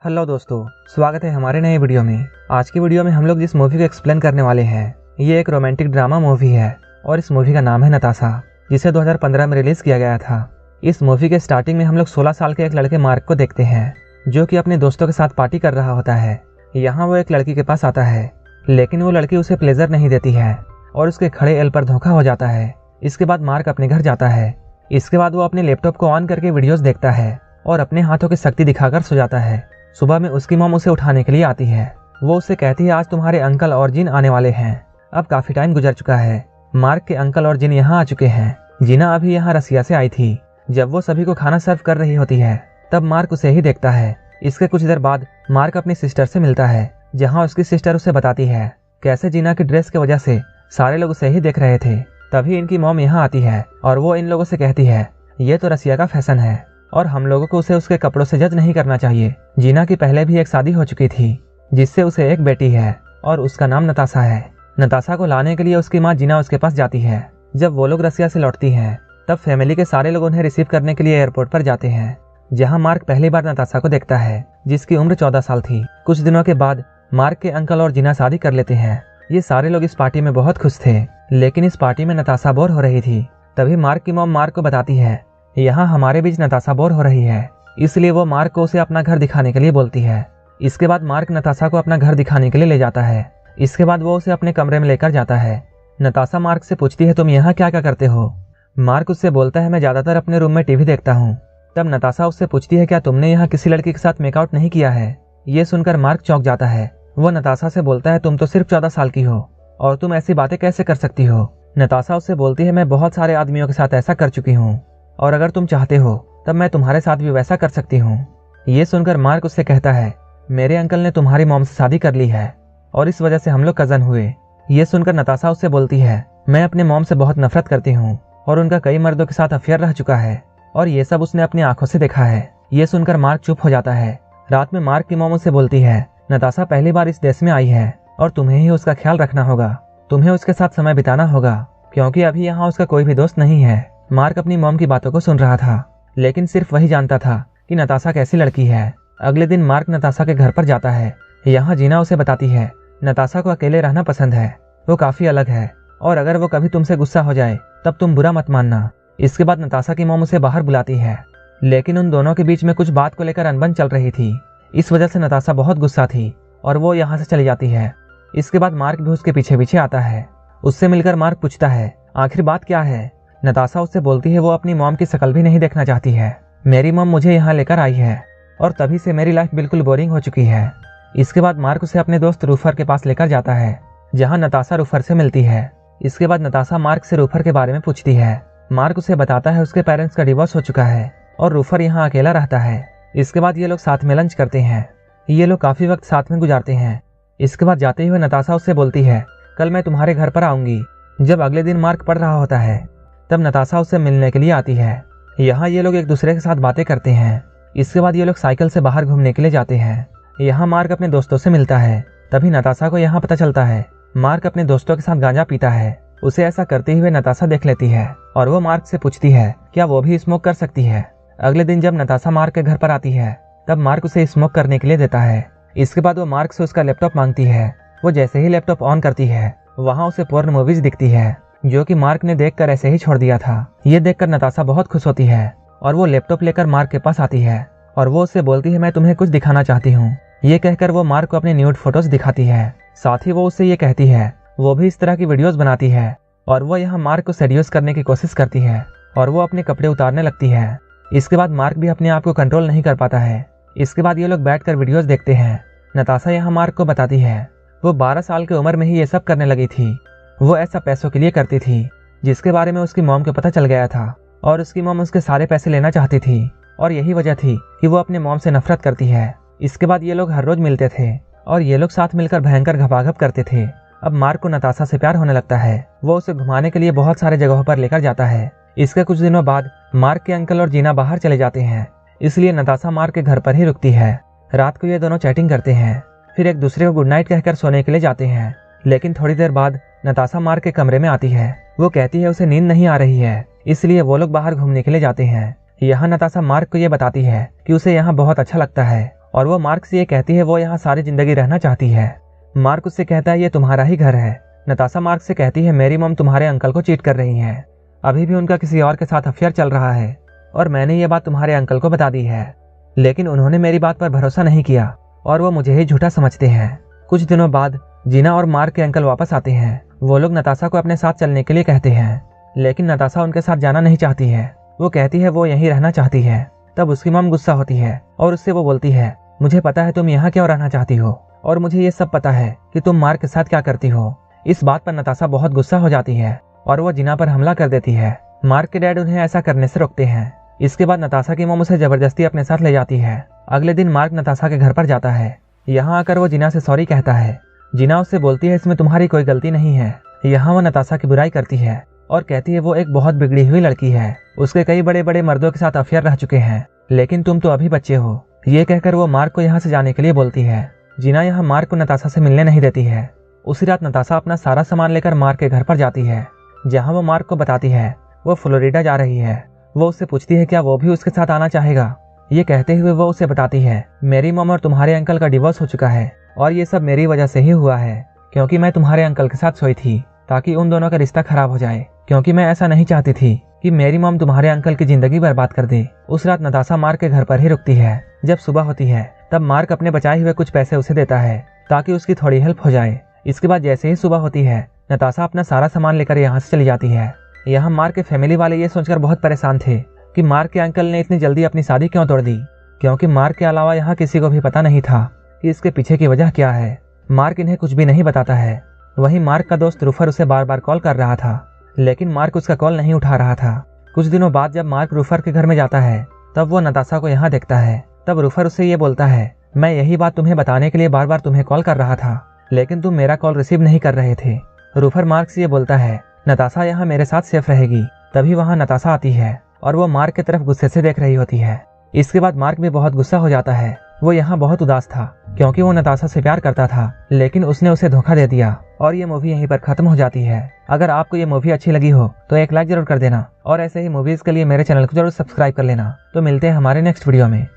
Hello दोस्तों, स्वागत है हमारे नए वीडियो में। आज की वीडियो में हम लोग जिस मूवी को एक्सप्लेन करने वाले हैं ये एक रोमांटिक ड्रामा मूवी है और इस मूवी का नाम है नताशा, जिसे 2015 में रिलीज किया गया था। इस मूवी के स्टार्टिंग में हम लोग 16 साल के एक लड़के मार्क को देखते हैं जो कि अपने दोस्तों के साथ पार्टी कर रहा होता है। यहाँ वो एक लड़की के पास आता है, लेकिन वो लड़की उसे प्लेजर नहीं देती है और उसके खड़े एल पर धोखा हो जाता है। इसके बाद मार्क अपने घर जाता है। इसके बाद वो अपने लैपटॉप को ऑन करके वीडियोस देखता है और अपने हाथों की शक्ति दिखाकर सो जाता है। सुबह में उसकी मॉम उसे उठाने के लिए आती है। वो उससे कहती है आज तुम्हारे अंकल और जिन आने वाले हैं। अब काफी टाइम गुजर चुका है। मार्क के अंकल और जिन यहाँ आ चुके हैं। जीना अभी यहाँ रसिया से आई थी। जब वो सभी को खाना सर्व कर रही होती है तब मार्क उसे ही देखता है। इसके कुछ देर बाद मार्क अपनी सिस्टर से मिलता है, जहाँ उसकी सिस्टर उसे बताती है कैसे जीना की ड्रेस की वजह से सारे लोग उसे ही देख रहे थे। तभी इनकी मॉम यहाँ आती है और वो इन लोगों से कहती है ये तो रसिया का फैशन है और हम लोगों को उसे उसके कपड़ों से जज नहीं करना चाहिए। जीना की पहले भी एक शादी हो चुकी थी जिससे उसे एक बेटी है और उसका नाम नताशा है। नताशा को लाने के लिए उसकी माँ जीना उसके पास जाती है। जब वो लोग रसिया से लौटती हैं तब फैमिली के सारे लोग उन्हें रिसीव करने के लिए एयरपोर्ट पर जाते हैं, जहाँ मार्क पहली बार नताशा को देखता है जिसकी उम्र 14 साल थी। कुछ दिनों के बाद मार्क के अंकल और जीना शादी कर लेते हैं। ये सारे लोग इस पार्टी में बहुत खुश थे, लेकिन इस पार्टी में नताशा बोर हो रही थी। तभी मार्क की मॉम मार्क को बताती है यहाँ हमारे बीच नताशा बोर हो रही है, इसलिए वो मार्क को उसे अपना घर दिखाने के लिए बोलती है। इसके बाद मार्क नताशा को अपना घर दिखाने के लिए ले जाता है। इसके बाद वो उसे अपने कमरे में लेकर जाता है। नताशा मार्क से पूछती है तुम यहाँ क्या क्या करते हो। मार्क उससे बोलता है मैं ज्यादातर अपने रूम में टीवी देखता हूँ। तब नताशा उससे पूछती है क्या तुमने यहाँ किसी लड़की के साथ मेकआउट नहीं किया है। ये सुनकर मार्क चौंक जाता है। वो नताशा से बोलता है तुम तो सिर्फ 14 साल की हो और तुम ऐसी बातें कैसे कर सकती हो। नताशा उससे बोलती है मैं बहुत सारे आदमियों के साथ ऐसा कर चुकी हूँ और अगर तुम चाहते हो तब मैं तुम्हारे साथ भी वैसा कर सकती हूँ। ये सुनकर मार्क उससे कहता है मेरे अंकल ने तुम्हारी मॉम से शादी कर ली है और इस वजह से हम लोग कजन हुए। ये सुनकर नताशा उससे बोलती है मैं अपने मॉम से बहुत नफरत करती हूँ और उनका कई मर्दों के साथ अफेयर रह चुका है और ये सब उसने अपनी आंखों से देखा है। ये सुनकर मार्क चुप हो जाता है। रात में मार्क की मॉम उससे बोलती है नताशा पहली बार इस देश में आई है और तुम्हें ही उसका ख्याल रखना होगा, तुम्हें उसके साथ समय बिताना होगा क्योंकि अभी यहाँ उसका कोई भी दोस्त नहीं है। मार्क अपनी मॉम की बातों को सुन रहा था, लेकिन सिर्फ वही जानता था कि नताशा कैसी लड़की है। अगले दिन मार्क नताशा के घर पर जाता है। यहाँ जीना उसे बताती है नताशा को अकेले रहना पसंद है, वो काफी अलग है और अगर वो कभी तुमसे गुस्सा हो जाए तब तुम बुरा मत मानना। इसके बाद नताशा की मॉम उसे बाहर बुलाती है, लेकिन उन दोनों के बीच में कुछ बात को लेकर अनबन चल रही थी। इस वजह से नताशा बहुत गुस्सा थी और वो यहाँ से चली जाती है। इसके बाद मार्क भी उसके पीछे पीछे आता है। उससे मिलकर मार्क पूछता है आखिर बात क्या है। नताशा उससे बोलती है वो अपनी मॉम की शक्ल भी नहीं देखना चाहती है। मेरी मॉम मुझे यहाँ लेकर आई है और तभी से मेरी लाइफ बिल्कुल बोरिंग हो चुकी है। इसके बाद मार्क उसे अपने दोस्त रूफर के पास लेकर जाता है, जहाँ नताशा रूफर से मिलती है। इसके बाद नताशा मार्क से रूफर के बारे में पूछती है। मार्क उसे बताता है उसके पेरेंट्स का डिवोर्स हो चुका है और रूफर यहाँ अकेला रहता है। इसके बाद ये लोग साथ में लंच करते हैं। ये लोग काफी वक्त साथ में गुजारते हैं। इसके बाद जाते हुए नताशा उससे बोलती है कल मैं तुम्हारे घर पर आऊंगी। जब अगले दिन मार्क पढ़ रहा होता है तब नताशा उससे मिलने के लिए आती है। यहाँ ये लोग एक दूसरे के साथ बातें करते हैं। इसके बाद ये लोग साइकिल से बाहर घूमने के लिए जाते हैं। यहाँ मार्क अपने दोस्तों से मिलता है। तभी नताशा को यहाँ पता चलता है मार्क अपने दोस्तों के साथ गांजा पीता है। उसे ऐसा करते हुए नताशा देख लेती है और वो मार्क से पूछती है क्या वो भी स्मोक कर सकती है। अगले दिन जब नताशा मार्क के घर पर आती है तब मार्क उसे स्मोक करने के लिए देता है। इसके बाद वो मार्क से उसका लैपटॉप मांगती है। वो जैसे ही लैपटॉप ऑन करती है वहाँ उसे पोर्न मूवीज दिखती है जो कि मार्क ने देखकर ऐसे ही छोड़ दिया था। ये देखकर नताशा बहुत खुश होती है और वो लैपटॉप लेकर मार्क के पास आती है और वो उससे बोलती है मैं तुम्हें कुछ दिखाना चाहती हूँ। ये कहकर वो मार्क को अपने न्यूड फोटोज दिखाती है। साथ ही वो उससे ये कहती है वो भी इस तरह की वीडियोस बनाती है और वो यहाँ मार्क को सेड्यूस करने की कोशिश करती है और वो अपने कपड़े उतारने लगती है। इसके बाद मार्क भी अपने आप को कंट्रोल नहीं कर पाता है। इसके बाद ये लोग बैठकर वीडियोस देखते हैं। नताशा यहाँ मार्क को बताती है वो 12 साल की उम्र में ही ये सब करने लगी थी। वो ऐसा पैसों के लिए करती थी जिसके बारे में उसकी मॉम को पता चल गया था और उसकी मॉम उसके सारे पैसे लेना चाहती थी और यही वजह थी कि वो अपने मॉम से नफरत करती है। इसके बाद ये लोग हर रोज मिलते थे और ये लोग साथ मिलकर भयंकर घपाघप करते थे। अब मार्क को नताशा से प्यार होने लगता है। वो उसे घुमाने के लिए बहुत सारे जगहों पर लेकर जाता है। इसके कुछ दिनों बाद मार्क के अंकल और जीना बाहर चले जाते हैं, इसलिए नताशा मार्क के घर पर ही रुकती है। रात को ये दोनों चैटिंग करते हैं, फिर एक दूसरे को गुड नाइट कहकर सोने के लिए जाते हैं। लेकिन थोड़ी देर बाद नताशा मार्क के कमरे में आती है। वो कहती है उसे नींद नहीं आ रही है, इसलिए वो लोग बाहर घूमने के लिए जाते हैं। यहाँ नताशा मार्क को ये बताती है कि उसे यहाँ बहुत अच्छा लगता है और वो मार्क से ये कहती है वो यहाँ सारी जिंदगी रहना चाहती है। मार्क उससे कहता है ये तुम्हारा ही घर है। नताशा मार्क से कहती है मेरी मॉम तुम्हारे अंकल को चीट कर रही है, अभी भी उनका किसी और के साथ अफेयर चल रहा है और मैंने ये बात तुम्हारे अंकल को बता दी है, लेकिन उन्होंने मेरी बात पर भरोसा नहीं किया और वो मुझे ही झूठा समझते हैं। कुछ दिनों बाद जीना और मार्क के अंकल वापस आते हैं। वो लोग नताशा को अपने साथ चलने के लिए कहते हैं, लेकिन नताशा उनके साथ जाना नहीं चाहती है। वो कहती है वो यहीं रहना चाहती है। तब उसकी मॉम गुस्सा होती है और उससे वो बोलती है मुझे पता है तुम यहाँ क्यों रहना चाहती हो और मुझे ये सब पता है कि तुम मार्क के साथ क्या करती हो। इस बात पर नताशा बहुत गुस्सा हो जाती है और वो जीना पर हमला कर देती है। मार्क के डैड उन्हें ऐसा करने से रोकते हैं। इसके बाद नताशा की मॉम उसे जबरदस्ती अपने साथ ले जाती है। अगले दिन मार्क नताशा के घर पर जाता है। यहाँ आकर वो जीना से सॉरी कहता है। जीना उससे बोलती है इसमें तुम्हारी कोई गलती नहीं है। यहाँ वो नताशा की बुराई करती है और कहती है वो एक बहुत बिगड़ी हुई लड़की है, उसके कई बड़े बड़े मर्दों के साथ अफेयर रह चुके हैं, लेकिन तुम तो अभी बच्चे हो। ये कहकर वो मार्क को यहाँ से जाने के लिए बोलती है। जीना यहाँ मार्क को नताशा से मिलने नहीं देती है। उसी रात नताशा अपना सारा सामान लेकर मार्क के घर पर जाती है, जहाँ वो मार्क को बताती है वो फ्लोरिडा जा रही है। वो उससे पूछती है क्या वो भी उसके साथ आना चाहेगा। ये कहते हुए वो उसे बताती है मेरी मॉम और तुम्हारे अंकल का डिवोर्स हो चुका है और ये सब मेरी वजह से ही हुआ है, क्योंकि मैं तुम्हारे अंकल के साथ सोई थी ताकि उन दोनों का रिश्ता खराब हो जाए, क्योंकि मैं ऐसा नहीं चाहती थी कि मेरी मॉम तुम्हारे अंकल की जिंदगी बर्बाद कर दे। उस रात नताशा मार्क के घर पर ही रुकती है। जब सुबह होती है तब मार्क अपने बचाए हुए कुछ पैसे उसे देता है ताकि उसकी थोड़ी हेल्प हो जाए। इसके बाद जैसे ही सुबह होती है नताशा अपना सारा सामान लेकर यहाँ से चली जाती है। यहाँ मार्क के फैमिली वाले ये सोचकर बहुत परेशान थे कि मार्क के अंकल ने इतनी जल्दी अपनी शादी क्यों तोड़ दी, क्योंकि मार्क के अलावा यहाँ किसी को भी पता नहीं था कि इसके पीछे की वजह क्या है। मार्क इन्हें कुछ भी नहीं बताता है। वहीं मार्क का दोस्त रूफर उसे बार बार कॉल कर रहा था, लेकिन मार्क उसका कॉल नहीं उठा रहा था। कुछ दिनों बाद जब मार्क रूफर के घर में जाता है तब वो नताशा को यहाँ देखता है। तब रूफर उससे ये बोलता है मैं यही बात तुम्हें बताने के लिए बार बार तुम्हें कॉल कर रहा था, लेकिन तुम मेरा कॉल रिसीव नहीं कर रहे थे। रूफर मार्क से ये बोलता है नताशा यहाँ मेरे साथ सेफ रहेगी। तभी वहाँ नताशा आती है और वो मार्क की तरफ गुस्से से देख रही होती है। इसके बाद मार्क भी बहुत गुस्सा हो जाता है। वो यहाँ बहुत उदास था क्योंकि वो नताशा से प्यार करता था, लेकिन उसने उसे धोखा दे दिया और ये मूवी यहीं पर खत्म हो जाती है। अगर आपको ये मूवी अच्छी लगी हो तो एक लाइक जरूर कर देना और ऐसे ही मूवीज के लिए मेरे चैनल को जरूर सब्सक्राइब कर लेना। तो मिलते हैं हमारे नेक्स्ट वीडियो में।